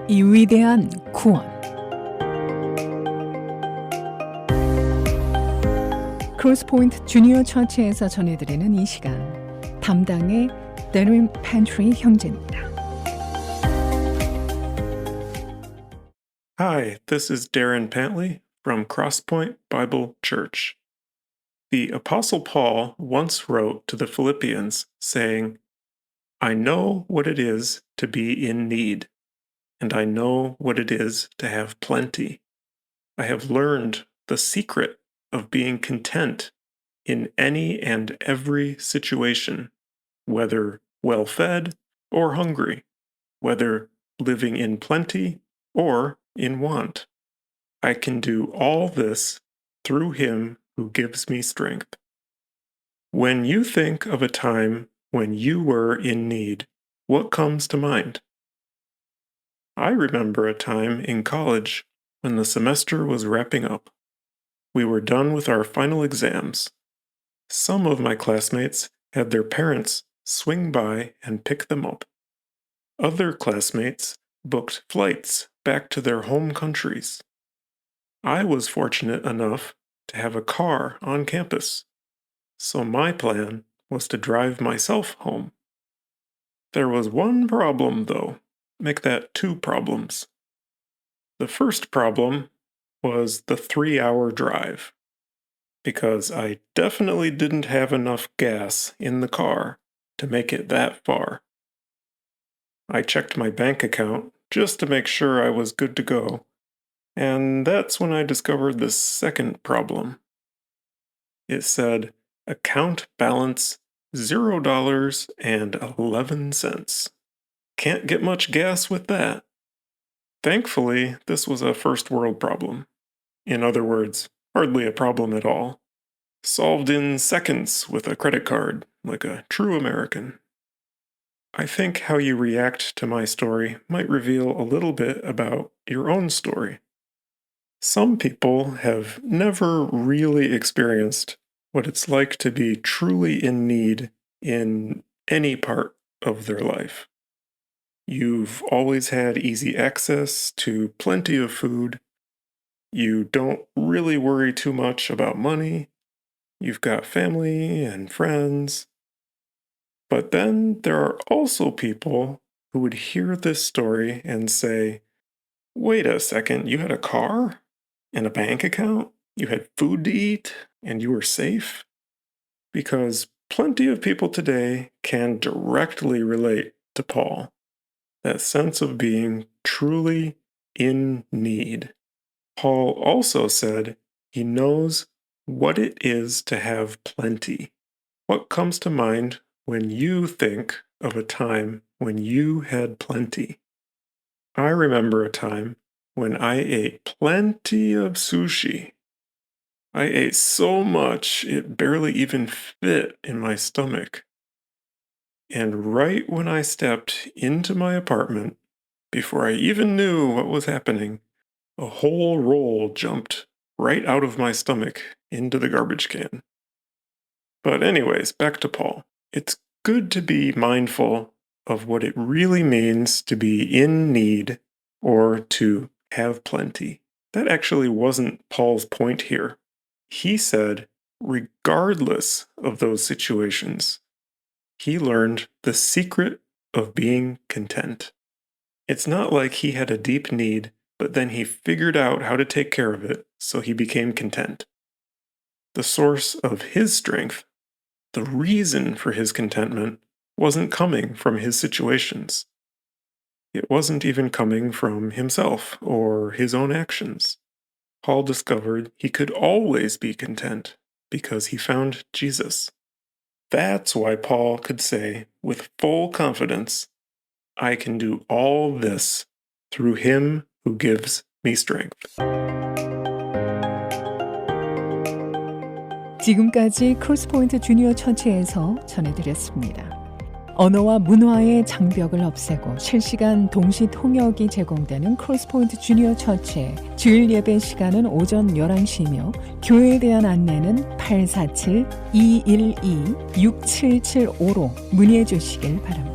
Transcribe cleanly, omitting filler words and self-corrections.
이 위대한 구원. 크로스포인트 주니어 처치에서 전해드리는 이 시간, 담당의 Darin Pantley 형제입니다. Hi, this is Darin Pantley from Crosspoint Bible Church. The Apostle Paul once wrote to the Philippians saying, I know what it is to be in need, and I know what it is to have plenty. I have learned the secret of being content in any and every situation, whether well-fed or hungry, whether living in plenty or in want. I can do all this through Him who gives me strength. When you think of a time when you were in need, what comes to mind? I remember a time in college when the semester was wrapping up. We were done with our final exams. Some of my classmates had their parents swing by and pick them up. Other classmates booked flights back to their home countries. I was fortunate enough to have a car on campus, so my plan was to drive myself home. There was one problem, though. Make that two problems. The first problem was the 3-hour drive, because I definitely didn't have enough gas in the car to make it that far. I checked my bank account just to make sure I was good to go, and that's when I discovered the second problem. It said, account balance $0.11. Can't get much gas with that. Thankfully, this was a first world problem. In other words, hardly a problem at all. Solved in seconds with a credit card, like a true American. I think how you react to my story might reveal a little bit about your own story. Some people have never really experienced what it's like to be truly in need in any part of their life. You've always had easy access to plenty of food. You don't really worry too much about money. You've got family and friends. But then there are also people who would hear this story and say, wait a second, you had a car and a bank account? You had food to eat and you were safe? Because plenty of people today can directly relate to Paul. That sense of being truly in need. Paul also said he knows what it is to have plenty. What comes to mind when you think of a time when you had plenty? I remember a time when I ate plenty of sushi. I ate so much it barely even fit in my stomach. And right when I stepped into my apartment, before I even knew what was happening, a whole roll jumped right out of my stomach into the garbage can. But anyways, back to Paul. It's good to be mindful of what it really means to be in need or to have plenty. That actually wasn't Paul's point here. He said, regardless of those situations, he learned the secret of being content. It's not like he had a deep need, but then he figured out how to take care of it, so he became content. The source of his strength, the reason for his contentment, wasn't coming from his situations. It wasn't even coming from himself or his own actions. Paul discovered he could always be content because he found Jesus. That's why Paul could say with full confidence, I can do all this through Him who gives me strength. 지금까지 크로스포인트 주니어 처치에서 전해드렸습니다. 언어와 문화의 장벽을 없애고 실시간 동시 통역이 제공되는 크로스포인트 주니어 처치의 주일 예배 시간은 오전 11시이며 교회에 대한 안내는 847-212-6775로 문의해 주시길 바랍니다.